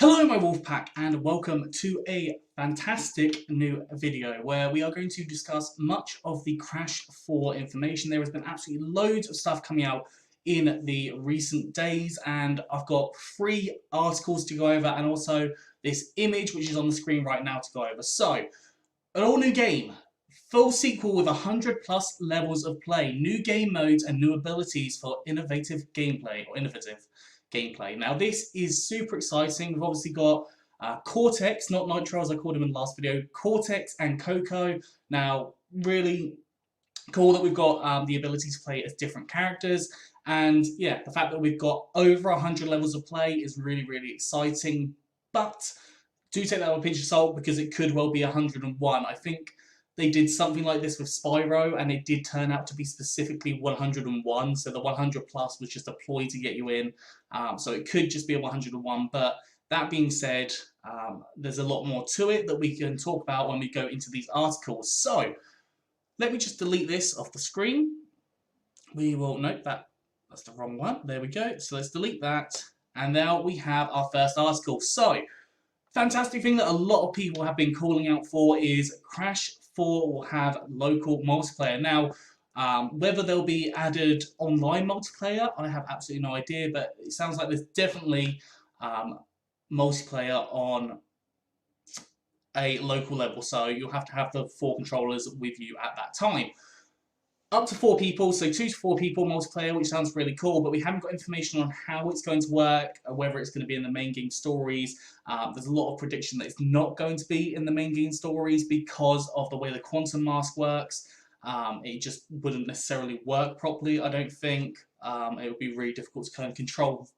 Hello my wolf pack and welcome to a fantastic new video where we are going to discuss much of the Crash 4 information. There has been absolutely loads of stuff coming out in the recent days and I've got 3 articles to go over and also this image which is on the screen right now to go over. So, an all new game, full sequel with 100 plus levels of play, new game modes and new abilities for innovative gameplay. Now this is super exciting. We've obviously got Cortex, not Nitro as I called him in the last video, Cortex and Coco. Now really cool that we've got the ability to play as different characters. And yeah, the fact that we've got over 100 levels of play is really, really exciting. But do take that with a pinch of salt because it could well be 101. I think they did something like this with Spyro and it did turn out to be specifically 101. So the 100 plus was just a ploy to get you in. So it could just be a 101. But that being said, there's a lot more to it that we can talk about when we go into these articles. So let me just delete this off the screen. We will note that that's the wrong one. There we go. So let's delete that. And now we have our first article. So, fantastic thing that a lot of people have been calling out for is Crash 4 will have local multiplayer. Now, whether there'll be added online multiplayer, I have absolutely no idea, but it sounds like there's definitely multiplayer on a local level, so you'll have to have the 4 controllers with you at that time. Up to 4 people, so 2 to 4 people multiplayer, which sounds really cool, but we haven't got information on how it's going to work, whether it's going to be in the main game stories. There's a lot of prediction that it's not going to be in the main game stories because of the way the quantum mask works. It just wouldn't necessarily work properly, I don't think. It would be really difficult to kind of control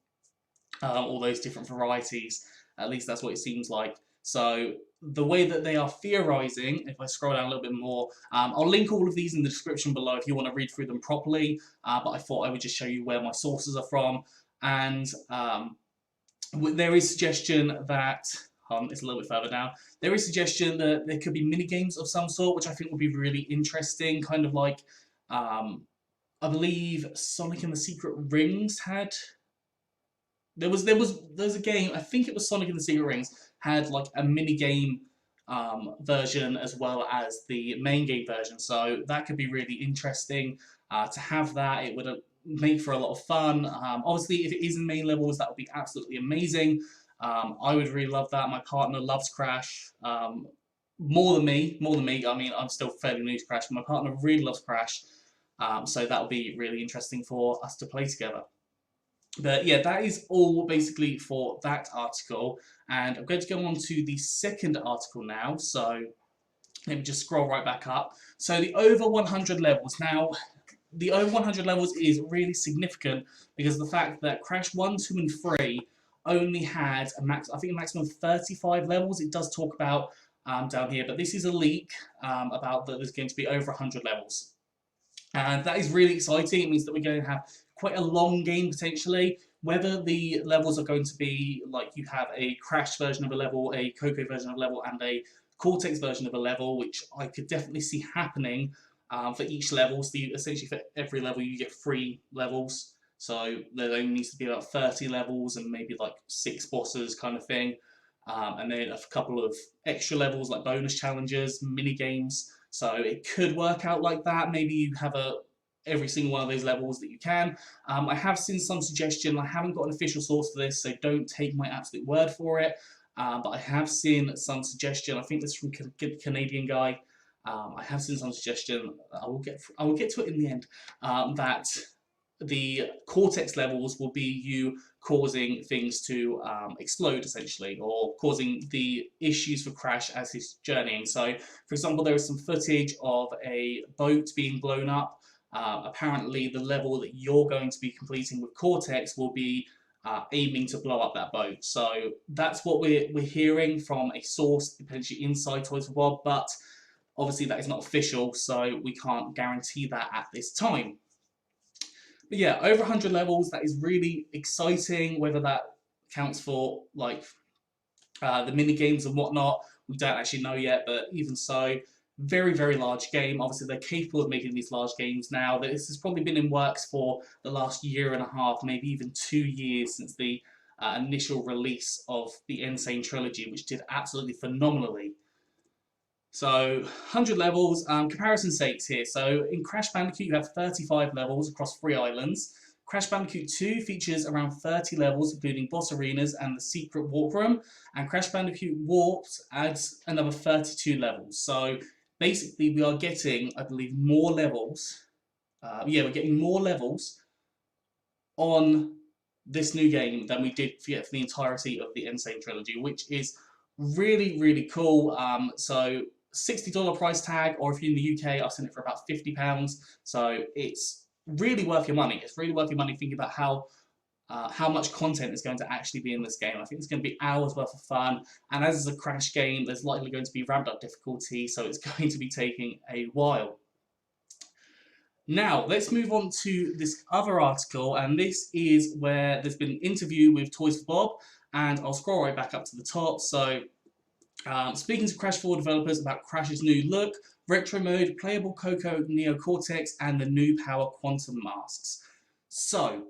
all those different varieties. At least that's what it seems like. So the way that they are theorizing, if I scroll down a little bit more, I'll link all of these in the description below if you want to read through them properly, but I thought I would just show you where my sources are from. And there is suggestion that, it's a little bit further down, there is suggestion that there could be mini games of some sort, which I think would be really interesting, kind of like, I believe Sonic and the Secret Rings had. There's a game, I think it was Sonic and the Secret Rings, had like a mini game version as well as the main game version. So that could be really interesting to have that. It would make for a lot of fun. Obviously, if it is in main levels, that would be absolutely amazing. I would really love that. My partner loves Crash more than me. I mean, I'm still fairly new to Crash, but my partner really loves Crash. So that would be really interesting for us to play together. But yeah, that is all basically for that article. And I'm going to go on to the second article now. So let me just scroll right back up. So the over 100 levels. Now, the over 100 levels is really significant because of the fact that Crash 1, 2, and 3 only had I think a maximum of 35 levels. It does talk about down here, but this is a leak about that there's going to be over 100 levels. And that is really exciting. It means that we're going to have quite a long game potentially. Whether the levels are going to be like you have a Crash version of a level, a Coco version of a level, and a Cortex version of a level, which I could definitely see happening for each level. So essentially for every level you get 3 levels. So there only needs to be about 30 levels and maybe like 6 bosses kind of thing. And then a couple of extra levels like bonus challenges, mini games. So it could work out like that. Maybe you have every single one of those levels that you can. I have seen some suggestion. I haven't got an official source for this, so don't take my absolute word for it. But I have seen some suggestion. I think this is from a Canadian guy. I have seen some suggestion. I will get to it in the end. That the Cortex levels will be you causing things to explode, essentially, or causing the issues for Crash as he's journeying. So, for example, there is some footage of a boat being blown up. Apparently, the level that you're going to be completing with Cortex will be aiming to blow up that boat. So that's what we're hearing from a source, potentially inside Toys for Bob, but obviously that is not official, so we can't guarantee that at this time. But yeah, over 100 levels, that is really exciting. Whether that counts for like the mini games and whatnot, we don't actually know yet, but even so, very, very large game. Obviously, they're capable of making these large games now. This has probably been in works for the last year and a half, maybe even 2 years since the initial release of the Insane trilogy, which did absolutely phenomenally. So 100 levels, comparison sakes here. So in Crash Bandicoot you have 35 levels across 3 islands. Crash Bandicoot 2 features around 30 levels, including boss arenas and the secret warp room. And Crash Bandicoot Warped adds another 32 levels. So basically we are getting, I believe, more levels. Yeah, we're getting more levels on this new game than we did for the entirety of the Insane trilogy, which is really, really cool. So $60 price tag, or if you're in the UK, I've seen it for about £50. So it's really worth your money. It's really worth your money thinking about how much content is going to actually be in this game. I think it's going to be hours worth of fun, and as it's a Crash game, there's likely going to be ramped up difficulty, so it's going to be taking a while. Now, let's move on to this other article, and this is where there's been an interview with Toys for Bob, and I'll scroll right back up to the top. So, speaking to Crash 4 developers about Crash's new look, retro mode, playable Coco Neo Cortex, and the new Power Quantum masks. So,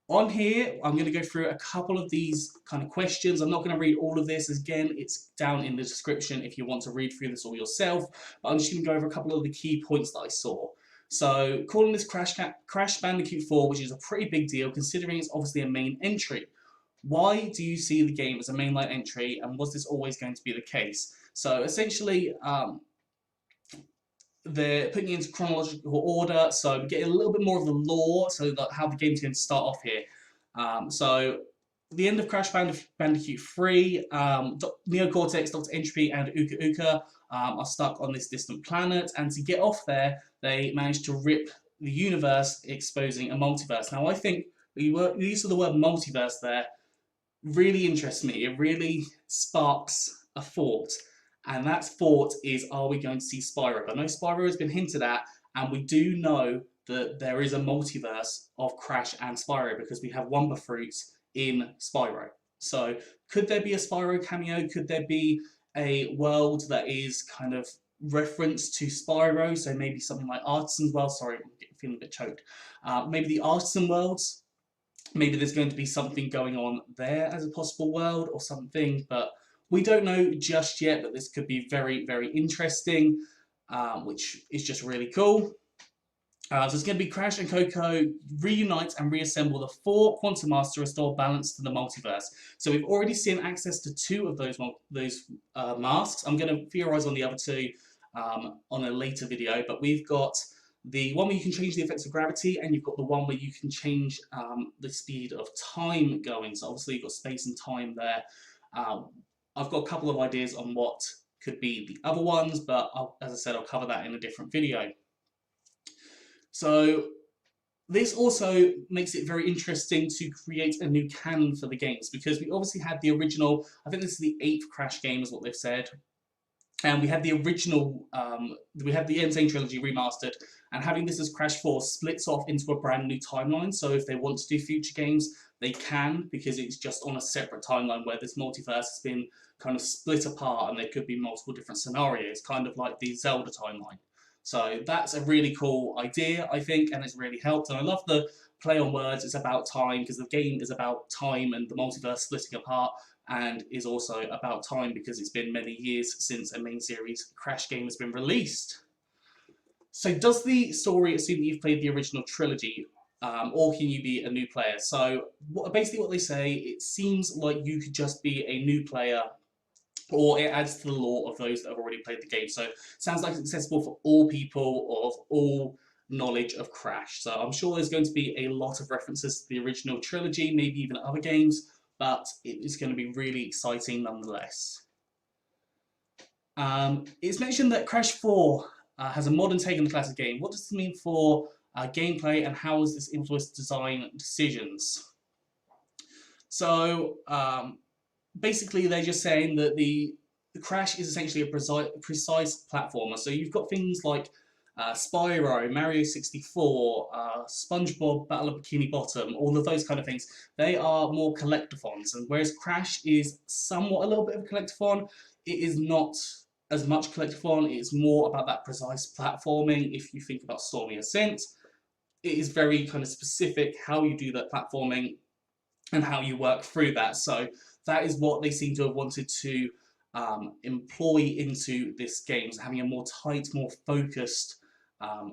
on here, I'm going to go through a couple of these kind of questions. I'm not going to read all of this. Again, it's down in the description if you want to read through this all yourself. But I'm just going to go over a couple of the key points that I saw. So, calling this Crash Bandicoot 4, which is a pretty big deal considering it's obviously a main entry. Why do you see the game as a mainline entry, and was this always going to be the case? So, essentially, they're putting it into chronological order, so we get a little bit more of the lore, so that how the game's going to start off here. So, the end of Crash Bandicoot 3, Neo Cortex, Dr. Entropy, and Uka Uka are stuck on this distant planet, and to get off there, they manage to rip the universe, exposing a multiverse. Now, I think the use of the word multiverse there really interests me. It really sparks a thought, and that thought is, are we going to see Spyro? I know Spyro has been hinted at, and we do know that there is a multiverse of Crash and Spyro because we have Wumpa Fruits in Spyro. So could there be a Spyro cameo? Could there be a world that is kind of reference to Spyro? So maybe something like Artisan World. Sorry, I'm feeling a bit choked. Maybe the Artisan Worlds. Maybe there's going to be something going on there as a possible world or something, but we don't know just yet. But this could be very, very interesting, which is just really cool. So it's going to be Crash and Coco reunite and reassemble the 4 Quantum Masks to restore balance to the multiverse. So we've already seen access to 2 of those masks. I'm going to theorize on the other 2 on a later video, but we've got the one where you can change the effects of gravity, and you've got the one where you can change the speed of time going. So obviously you've got space and time there. I've got a couple of ideas on what could be the other ones, but as I said, I'll cover that in a different video. So this also makes it very interesting to create a new canon for the games, because we obviously had the original, I think this is the 8th Crash game is what they've said, and we had the original, we had the Insane trilogy remastered, and having this as Crash 4 splits off into a brand new timeline, so if they want to do future games, they can, because it's just on a separate timeline where this multiverse has been kind of split apart and there could be multiple different scenarios, kind of like the Zelda timeline. So that's a really cool idea, I think, and it's really helped. And I love the play on words. It's about time, because the game is about time and the multiverse splitting apart, and is also about time because it's been many years since a main series Crash game has been released. So does the story assume that you've played the original trilogy, or can you be a new player? So basically what they say, it seems like you could just be a new player, or it adds to the lore of those that have already played the game. So it sounds like it's accessible for all people of all knowledge of Crash. So I'm sure there's going to be a lot of references to the original trilogy, maybe even other games, but it is going to be really exciting nonetheless. It's mentioned that Crash 4 has a modern take on the classic game. What does this mean for gameplay, and how has this influenced design decisions? So basically they're just saying that the Crash is essentially a precise platformer. So you've got things like Spyro, Mario 64, SpongeBob, Battle of Bikini Bottom, all of those kind of things. They are more collectathons, and whereas Crash is somewhat a little bit of a collectathon, it is not as much collectathon. It's more about that precise platforming. If you think about Stormy Ascent, it is very kind of specific how you do that platforming. and how you work through that. So that is what they seem to have wanted to employ into this game, so having a more tight, more focused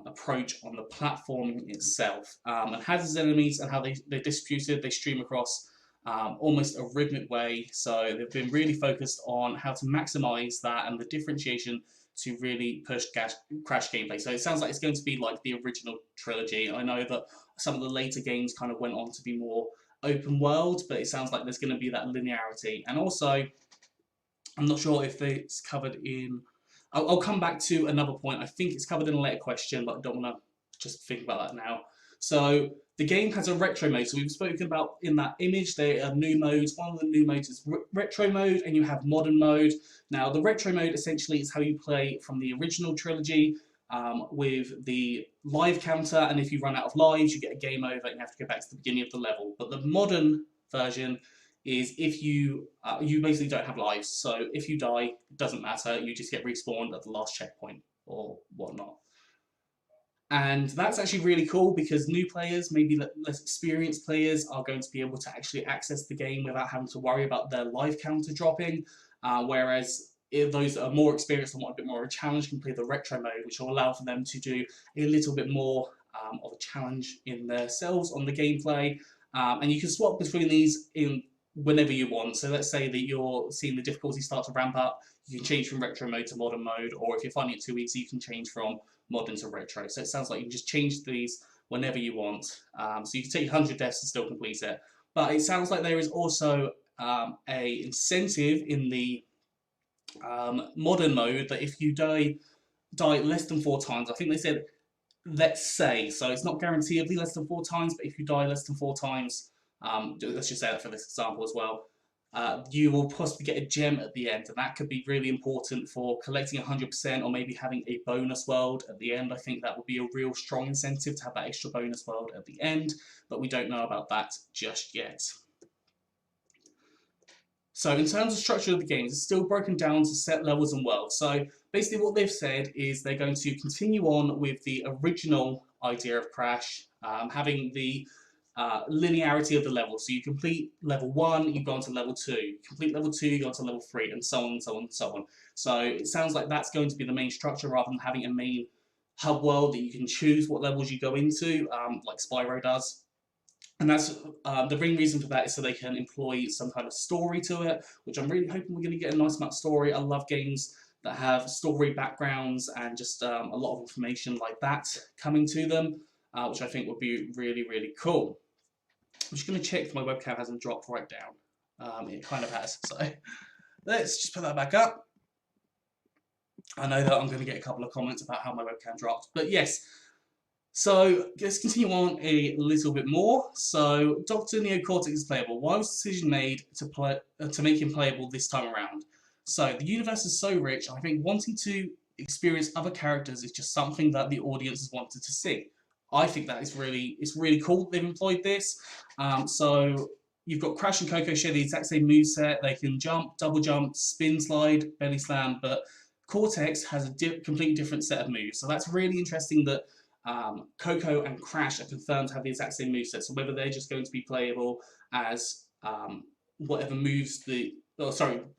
approach on the platforming itself. And hazards enemies and how they're distributed, they stream across almost a rhythmic way. So they've been really focused on how to maximize that and the differentiation to really push Crash gameplay. So it sounds like it's going to be like the original trilogy. I know that some of the later games kind of went on to be more open world, but it sounds like there's going to be that linearity. And also, I'm not sure if it's covered in. I'll come back to another point. I think it's covered in a later question, but I don't want to just think about that now. So the game has a retro mode. So we've spoken about in that image there are new modes. One of the new modes is retro mode, and you have modern mode. Now the retro mode essentially is how you play from the original trilogy. With the live counter, and if you run out of lives, you get a game over and you have to go back to the beginning of the level. But the modern version is if you basically don't have lives, so if you die, it doesn't matter, you just get respawned at the last checkpoint or whatnot. And that's actually really cool because new players, maybe less experienced players, are going to be able to actually access the game without having to worry about their life counter dropping, whereas if those that are more experienced and want a bit more of a challenge can play the retro mode, which will allow for them to do a little bit more of a challenge in themselves on the gameplay. And you can swap between these in whenever you want. So let's say that you're seeing the difficulty start to ramp up, you can change from retro mode to modern mode, or if you're finding it too easy, you can change from modern to retro. So it sounds like you can just change these whenever you want. So you can take 100 deaths and still complete it. But it sounds like there is also a incentive in the modern mode that if you die less than 4 times, I think they said, let's say, so it's not guaranteedly less than 4 times, but if you die less than 4 times, let's just say that for this example as well, you will possibly get a gem at the end, and that could be really important for collecting 100% or maybe having a bonus world at the end. I think that would be a real strong incentive to have that extra bonus world at the end, but we don't know about that just yet. So in terms of structure of the games, it's still broken down to set levels and worlds. So basically what they've said is they're going to continue on with the original idea of Crash, having the linearity of the level. So you complete level 1, you go on to level 2. You complete level 2, you go on to level 3, and so on and so on and so on. So it sounds like that's going to be the main structure rather than having a main hub world that you can choose what levels you go into, like Spyro does. And that's the main reason for that is so they can employ some kind of story to it, which I'm really hoping we're going to get a nice amount of story. I love games that have story backgrounds and just a lot of information like that coming to them, which I think would be really, really cool. I'm just going to check if my webcam hasn't dropped right down. It kind of has, so let's just put that back up. I know that I'm going to get a couple of comments about how my webcam dropped, but yes. So let's continue on a little bit more. So Dr. Neocortex is playable. Why was the decision made to make him playable this time around? So the universe is so rich, I think wanting to experience other characters is just something that the audience has wanted to see. I think that is it's really cool that they've employed this. So you've got Crash and Coco share the exact same moveset. They can jump, double jump, spin slide, belly slam, but Cortex has a completely different set of moves. So that's really interesting that Coco and Crash are confirmed to have the exact same moveset, so whether they're just going to be playable as whatever moves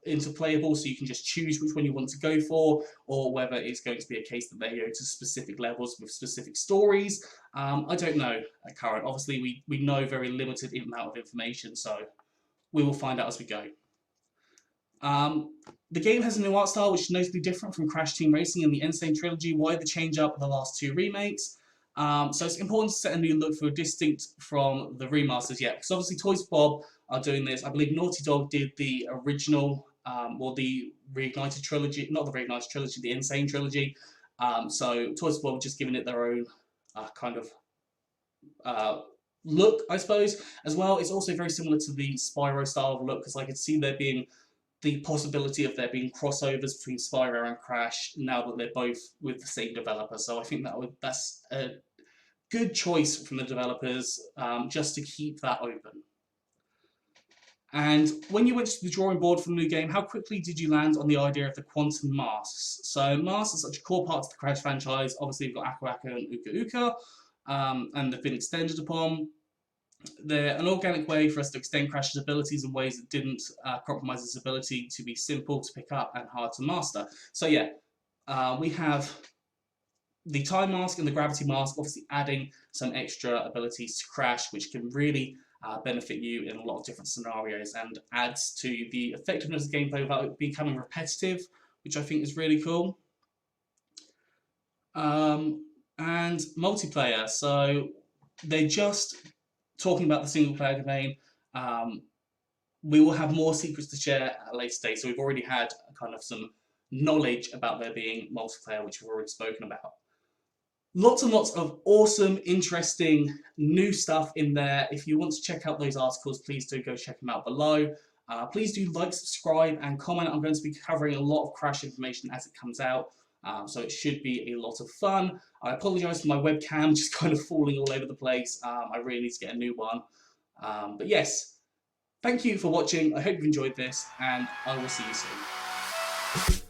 into playable, so you can just choose which one you want to go for, or whether it's going to be a case that they go to specific levels with specific stories. I don't know at current. Obviously, we know very limited amount of information, so we will find out as we go. The game has a new art style which is notably different from Crash Team Racing and the Insane Trilogy. Why the change up of the last 2 remakes? So it's important to set a new look for distinct from the remasters yet, because obviously Toys for Bob are doing this. I believe Naughty Dog did the original, or the Reignited Trilogy, not the Reignited Trilogy, the Insane Trilogy. So Toys for Bob just giving it their own kind of look, I suppose, as well. It's also very similar to the Spyro style of look, because I could see there being the possibility of there being crossovers between Spyro and Crash now that they're both with the same developer. So I think that's a good choice from the developers, just to keep that open. And when you went to the drawing board for the new game, how quickly did you land on the idea of the quantum masks? So masks are such a core part of the Crash franchise. Obviously, you've got Aku Aku and Uka Uka, and they've been extended upon. They're an organic way for us to extend Crash's abilities in ways that didn't compromise his ability to be simple to pick up and hard to master. So yeah, we have the time mask and the gravity mask, obviously adding some extra abilities to Crash, which can really benefit you in a lot of different scenarios and adds to the effectiveness of the gameplay without it becoming repetitive, which I think is really cool. And multiplayer, so they're just talking about the single player domain. We will have more secrets to share at a later stage, so we've already had kind of some knowledge about there being multiplayer, which we've already spoken about. Lots and lots of awesome, interesting, new stuff in there. If you want to check out those articles, please do go check them out below. Please do like, subscribe, and comment. I'm going to be covering a lot of Crash information as it comes out, so it should be a lot of fun. I apologise for my webcam just kind of falling all over the place. I really need to get a new one. But yes, thank you for watching. I hope you've enjoyed this, and I will see you soon.